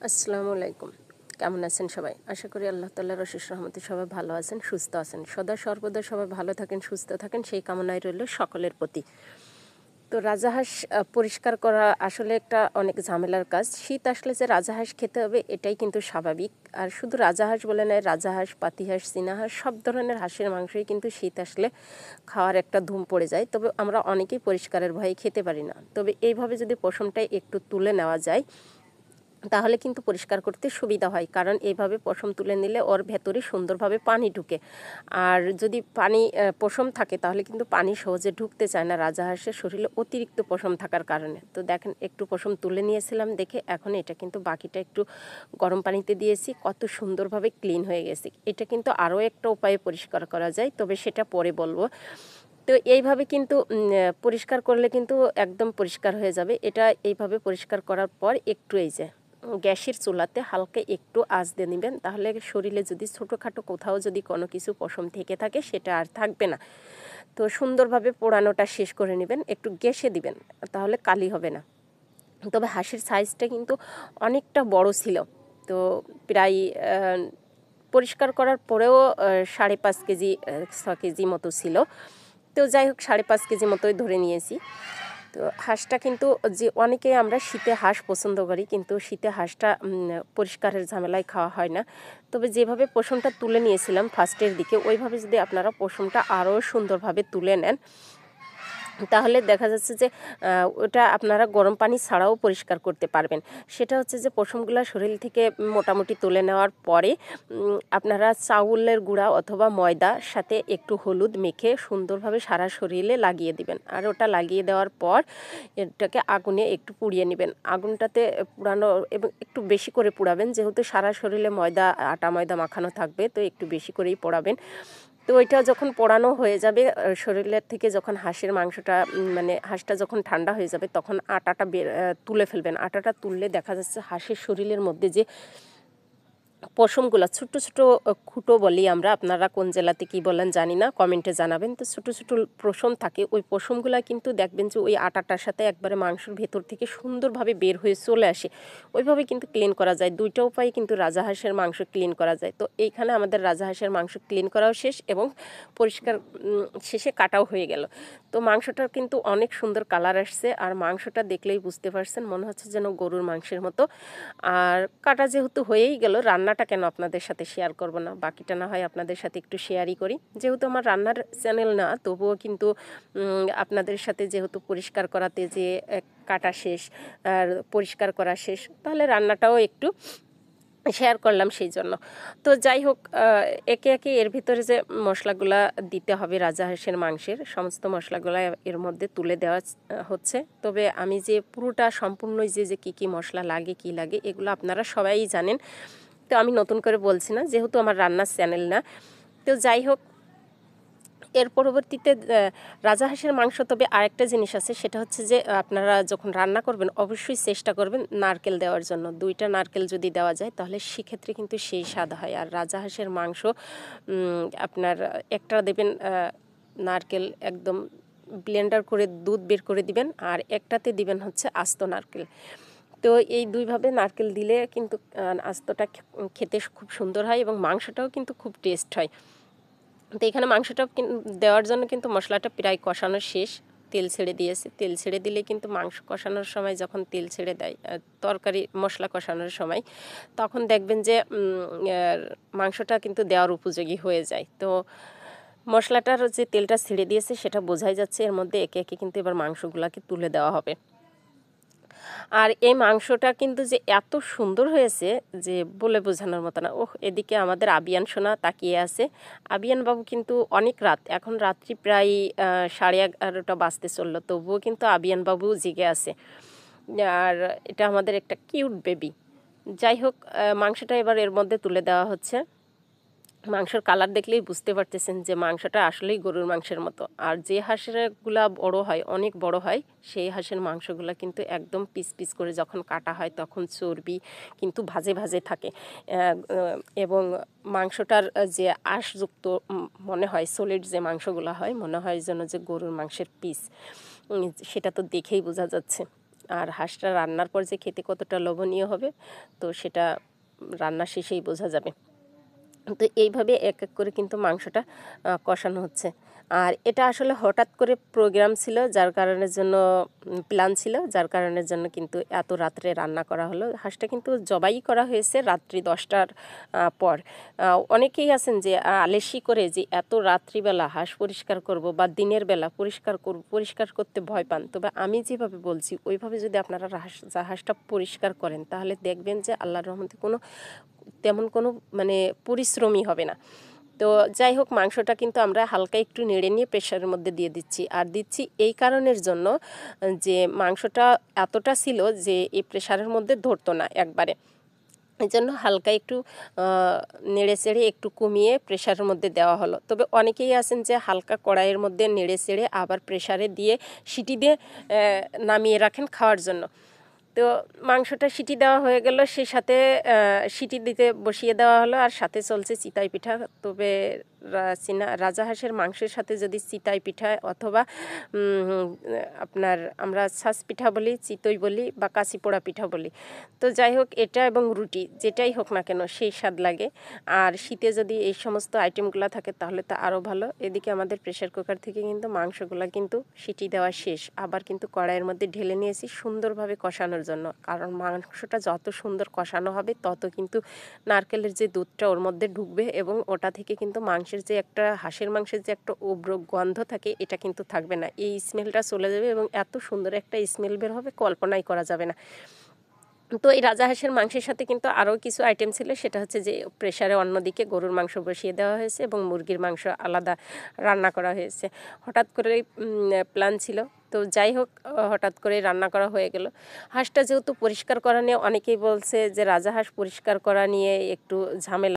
আসসালামু আলাইকুম। কেমন আছেন সবাই? আশা করি আল্লাহ তাআলার অশেষ রহমতে সবাই ভালো আছেন, সুস্থ আছেন। সদা সর্বদা সবাই ভালো থাকেন, সুস্থ থাকেন, সেই কামনাই রইল সকলের প্রতি। তো রাজাহাঁস পরিষ্কার করা আসলে একটা অনেক ঝামেলার কাজ। শীত আসলে যে রাজাহাঁস খেতে হবে এটাই কিন্তু স্বাভাবিক। আর শুধু রাজাহাঁস বলে নয়, রাজাহাঁস, পাতিহাঁস, চীনাহাঁস সব ধরনের হাঁসের মাংসই কিন্তু শীত আসলে খাওয়ার একটা ধুম পড়ে যায়। তবে আমরা অনেকেই পরিষ্কারের ভয়ে খেতে পারি না। তবে এইভাবে যদি পশমটাই একটু তুলে নেওয়া যায় তাহলে কিন্তু পরিষ্কার করতে সুবিধা হয়, কারণ এইভাবে পশম তুলে নিলে ওর ভেতরে সুন্দরভাবে পানি ঢুকে। আর যদি পশম থাকে তাহলে কিন্তু পানি সহজে ঢুকতে চায় না রাজাহাঁসের শরীরে অতিরিক্ত পশম থাকার কারণে। তো দেখেন, একটু পশম তুলে নিয়েছিলাম দেখে এখন এটা কিন্তু বাকিটা একটু গরম পানিতে দিয়েছি, কত সুন্দরভাবে ক্লিন হয়ে গেছে। এটা কিন্তু আরও একটা উপায়ে পরিষ্কার করা যায়, তবে সেটা পরে বলবো। তো এইভাবে কিন্তু পরিষ্কার করলে কিন্তু একদম পরিষ্কার হয়ে যাবে। এটা এইভাবে পরিষ্কার করার পর একটু এই যে গ্যাসের চুলাতে হালকা একটু আঁচ দিয়ে নেবেন, তাহলে শরীরে যদি ছোটোখাটো কোথাও যদি কোনো কিছু পশম থেকে থাকে সেটা আর থাকবে না। তো সুন্দরভাবে পোড়ানোটা শেষ করে নেবেন, একটু গ্যাসে দিবেন, তাহলে কালি হবে না। তবে হাঁসের সাইজটা কিন্তু অনেকটা বড় ছিল। তো প্রায় পরিষ্কার করার পরেও 5.5 কেজি 6 কেজি মতো ছিল। তো যাই হোক, 5.5 কেজি মতোই ধরে নিয়েছি। তো হাঁসটা কিন্তু যে অনেকে আমরা শীতে হাঁস পছন্দ করি, কিন্তু শীতে হাঁসটা পরিষ্কারের ঝামেলায় খাওয়া হয় না। তবে যেভাবে পশমটা তুলে নিয়েছিলাম ফার্স্টের দিকে, ওইভাবে যদি আপনারা পশমটা আরও সুন্দরভাবে তুলে নেন তাহলে দেখা যাচ্ছে যে ওটা আপনারা গরম পানি ছাড়াও পরিষ্কার করতে পারবেন। সেটা হচ্ছে যে পশমগুলো শরীর থেকে মোটামুটি তুলে নেওয়ার পরে আপনারা চাউলের গুঁড়া অথবা ময়দার সাথে একটু হলুদ মেখে সুন্দরভাবে সারা শরীরে লাগিয়ে দিবেন। আর ওটা লাগিয়ে দেওয়ার পর এটাকে আগুনে একটু পুড়িয়ে নেবেন। আগুনটাতে পুড়ানো এবং একটু বেশি করে পুড়াবেন, যেহেতু সারা শরীরে আটা ময়দা মাখানো থাকবে, তো একটু বেশি করেই পোড়াবেন। তো ওইটা যখন পোড়ানো হয়ে যাবে শরীরের থেকে, যখন হাঁসের মাংসটা হাঁসটা যখন ঠান্ডা হয়ে যাবে তখন আটাটা তুলে ফেলবেন। আটাটা তুললে দেখা যাচ্ছে হাঁসের শরীরের মধ্যে যে পশমগুলো ছোট ছোট খুঁটো বলি আমরা, আপনারা কোন জেলাতে কি বলেন জানি না, কমেন্টে জানাবেন। তো ছোট ছোট পশম থাকে, ওই পশমগুলো কিন্তু দেখবেন যে ওই আটাটার সাথে একবারে মাংসের ভেতর থেকে সুন্দরভাবে বের হয়ে চলে আসে। ওইভাবে কিন্তু ক্লিন করা যায়। দুইটা উপায়ে কিন্তু রাজাহাঁসের মাংস ক্লিন করা যায়। তো এইখানে আমাদের রাজাহাঁসের মাংস ক্লিন করাও শেষ এবং পরিষ্কার শেষে কাটাও হয়ে গেল। তো মাংসটার কিন্তু অনেক সুন্দর কালার আসছে, আর মাংসটা দেখলেই বুঝতে পারছেন মনে হচ্ছে যেন গরুর মাংসের মতো। আর কাটা যেহেতু হয়েই গেল, রান্নাটা কেন আপনাদের সাথে শেয়ার করব না, বাকিটা না হয় আপনাদের সাথে একটু শেয়ারই করি। যেহেতু আমার রান্নার চ্যানেল না, তবুও কিন্তু আপনাদের সাথে যেহেতু পরিষ্কার করাতে যে কাটা শেষ আর পরিষ্কার করা শেষ, তাহলে রান্নাটাও একটু শেয়ার করলাম সেই জন্য। তো যাই হোক, একে একে এর ভিতরে যে মশলাগুলা দিতে হবে রাজাহাঁসের মাংসের, সমস্ত মশলাগুলা এর মধ্যে তুলে দেওয়া হচ্ছে। তবে আমি যে পুরোটা সম্পূর্ণই যে কী কী মশলা লাগে কী লাগে এগুলো আপনারা সবাই জানেন, তো আমি নতুন করে বলছি না, যেহেতু আমার রান্নার চ্যানেল না। তো যাই হোক, এর পরবর্তীতে রাজাহাঁসের মাংস, তবে আরেকটা জিনিস আছে, সেটা হচ্ছে যে আপনারা যখন রান্না করবেন অবশ্যই চেষ্টা করবেন নারকেল দেওয়ার জন্য। 2টা নারকেল যদি দেওয়া যায় তাহলে সেক্ষেত্রে কিন্তু সেই স্বাদ হয়। আর রাজাহাঁসের মাংস আপনার একটা দেবেন নারকেল একদম ব্লেন্ডার করে দুধ বের করে দিবেন, আর একটাতে দিবেন হচ্ছে আস্ত নারকেল। তো এই দুইভাবে নারকেল দিলে কিন্তু আস্তটা খেতে খুব সুন্দর হয় এবং মাংসটাও কিন্তু খুব টেস্ট হয়। তো এখানে মাংসটা দেওয়ার জন্য কিন্তু মশলাটা প্রায় কষানো শেষ, তেল ছেড়ে দিয়েছে। তেল ছেড়ে দিলে কিন্তু মাংস কষানোর সময় যখন তেল ছেড়ে দেয় তরকারি মশলা কষানোর সময়, তখন দেখবেন যে মাংসটা কিন্তু দেওয়ার উপযোগী হয়ে যায়। তো মশলাটার যে তেলটা ছেড়ে দিয়েছে সেটা বোঝাই যাচ্ছে। এর মধ্যে একে একে কিন্তু এবার মাংসগুলোকে তুলে দেওয়া হবে। আর এই মাংসটা কিন্তু যে এত সুন্দর হয়েছে যে বলে বোঝানোর মতো না। এদিকে আমাদের আবিয়ান সোনা তাকিয়ে আছে। আবিয়ান বাবু কিন্তু অনেক রাত, এখন রাত্রি প্রায় 11:30 বাজতে চললো, তবুও কিন্তু আবিয়ান বাবু জেগে আছে। আর এটা আমাদের একটা কিউট বেবি। যাই হোক, মাংসটা এবার এর মধ্যে তুলে দেওয়া হচ্ছে। মাংসের কালার দেখলেই বুঝতে পারতেছেন যে মাংসটা আসলেই গরুর মাংসের মতো। আর যে হাঁসেরগুলা বড় হয়, অনেক বড় হয়, সেই হাঁসের মাংসগুলা কিন্তু একদম পিস পিস করে যখন কাটা হয় তখন চর্বি কিন্তু ভাজে ভাজে থাকে, এবং মাংসটার যে আঁশযুক্ত মনে হয়, সলিড যে মাংসগুলো হয় মনে হয় যেন যে গরুর মাংসের পিস, সেটা তো দেখেই বোঝা যাচ্ছে। আর হাঁসটা রান্নার পর যে খেতে কতটা লোভনীয় হবে তো সেটা রান্না শেষেই বোঝা যাবে। তো এইভাবে এক এক করে কিন্তু মাংসটা কষানো হচ্ছে। আর এটা আসলে হঠাৎ করে প্রোগ্রাম ছিল, যার কারণের জন্য প্ল্যান ছিল, যার কারণের জন্য কিন্তু এত রাত্রে রান্না করা হলো। হাঁসটা কিন্তু জবাই করা হয়েছে রাত্রি 10টার পর। অনেকেই আছেন যে আলেসি করে যে এত রাত্রিবেলা হাঁস পরিষ্কার করব বা দিনের বেলা পরিষ্কার করতে ভয় পান। তবে আমি যেভাবে বলছি ওইভাবে যদি আপনারা হাঁসটা পরিষ্কার করেন তাহলে দেখবেন যে আল্লাহর রহমতে তেমন কোনো মানে পরিশ্রমই হবে না। তো যাই হোক, মাংসটা কিন্তু আমরা হালকা একটু নেড়ে নিয়ে প্রেশারের মধ্যে দিয়ে দিচ্ছি। আর দিচ্ছি এই কারণের জন্য যে মাংসটা এতটা ছিল যে এই প্রেশারের মধ্যে ধরতো না একবারে, এই জন্য হালকা একটু নেড়ে চেড়ে একটু কমিয়ে প্রেশারের মধ্যে দেওয়া হলো। তবে অনেকেই আছেন যে হালকা কড়াইয়ের মধ্যে নেড়ে চেড়ে আবার প্রেশারে দিয়ে সিটি দিয়ে নামিয়ে রাখেন খাওয়ার জন্য। তো মাংসটা সিটি দেওয়া হয়ে গেল, সেই সাথে সিটি দিতে বসিয়ে দেওয়া হলো, আর সাথে চলছে চিতাই পিঠা। তবে রাজাহাঁসের মাংসের সাথে যদি চিতাই পিঠা অথবা আপনার আমরা ছাঁচ পিঠা বলি, চিতই বলি বা কাঁচি পোড়া পিঠা বলি, তো যাই হোক এটা এবং রুটি যেটাই হোক না কেন সেই স্বাদ লাগে। আর শীতে যদি এই সমস্ত আইটেমগুলো থাকে তাহলে তা আরও ভালো। এদিকে আমাদের প্রেশার কুকার থেকে কিন্তু মাংসগুলো কিন্তু সিটি দেওয়া শেষ, আবার কিন্তু কড়াইয়ের মধ্যে ঢেলে নিয়েছি সুন্দরভাবে কষানোর জন্য। কারণ মাংসটা যত সুন্দর কষানো হবে তত কিন্তু নারকেলের যে দুধটা ওর মধ্যে ঢুকবে এবং ওটা থেকে কিন্তু মাংসের যে একটা হাঁসের মাংসের যে একটা উগ্র গন্ধ থাকে এটা কিন্তু থাকবে না, এই স্মেলটা চলে যাবে এবং এত সুন্দর একটা স্মেল বের হবে কল্পনাই করা যাবে না। তো এই রাজাহাঁসের মাংসের সাথে কিন্তু আরও কিছু আইটেম ছিল, সেটা হচ্ছে যে প্রেশারে অন্যদিকে গরুর মাংস বসিয়ে দেওয়া হয়েছে এবং মুরগির মাংস আলাদা রান্না করা হয়েছে। হঠাৎ করে প্ল্যান ছিল, তো যাই হোক হঠাৎ করে রান্না করা হয়ে গেল। হাঁসটা যেহেতু পরিষ্কার করা নিয়ে অনেকেই বলছে যে রাজাহাঁস পরিষ্কার করা নিয়ে একটু ঝামেলা।